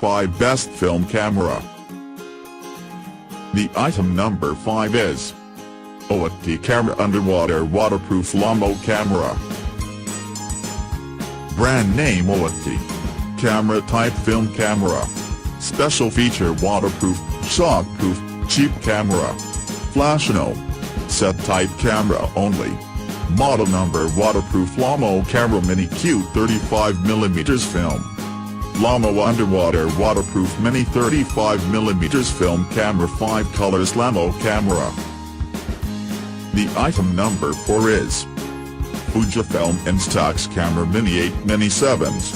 5 Best Film Camera. The item number 5 is OAT Camera Underwater Waterproof Lomo Camera. Brand name OAT. Camera type film camera. Special feature waterproof, shockproof, cheap camera. Flash no. Set type camera only. Model number waterproof Lomo camera mini Q 35mm film. Lomo underwater waterproof mini 35mm film camera 5 colors Lomo camera. The item number 4 is Fujifilm Instax camera mini 8 mini 7s.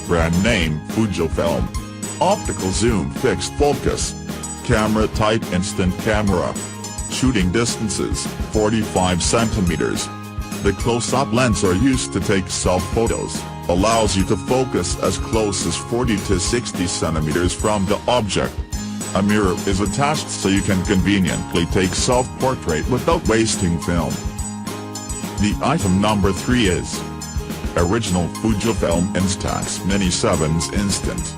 Brand name Fujifilm. Optical zoom fixed focus. Camera type instant camera. Shooting distances 45 cm. The close-up lens are used to take self-photos, allows you to focus as close as 40 to 60 cm from the object. A mirror is attached so you can conveniently take self-portrait without wasting film. The item number 3 is Original Fujifilm Instax Mini 7s Instant.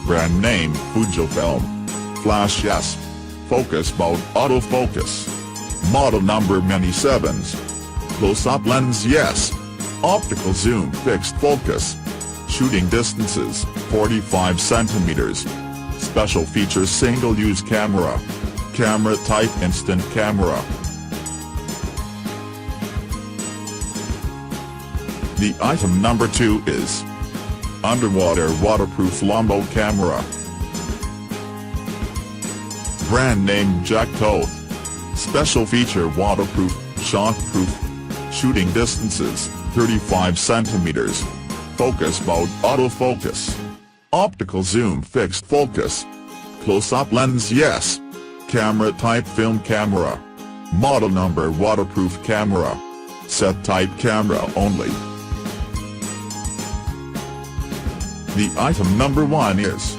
Brand name Fujifilm. Flash yes. Focus mode autofocus. Model number Mini 7s. Close-up lens yes. Optical zoom fixed focus. Shooting distances 45 cm. Special features single-use camera. Camera type instant camera. The item number 2 is Underwater Waterproof Lomo Camera. Brand name Jacktoth. Special feature waterproof, shockproof. Shooting distances 35 cm. Focus mode autofocus. Optical zoom fixed focus. Close-up lens yes. Camera type film camera. Model number waterproof camera. Set type camera only. The item number 1 is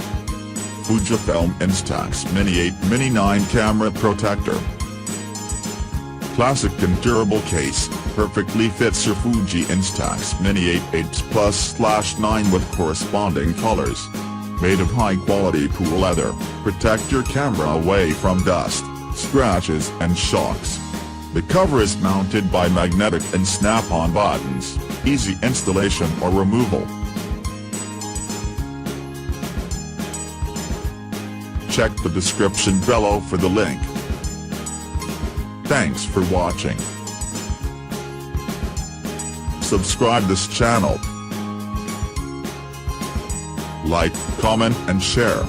Fujifilm Instax Mini 8 Mini 9 Camera Protector. Classic and durable case, perfectly fits your Fuji Instax Mini 8 8+/9 with corresponding colors. Made of high-quality pool leather, protect your camera away from dust, scratches and shocks. The cover is mounted by magnetic and snap-on buttons, easy installation or removal. Check the description below for the link. Thanks for watching. Subscribe this channel. Like, comment and share.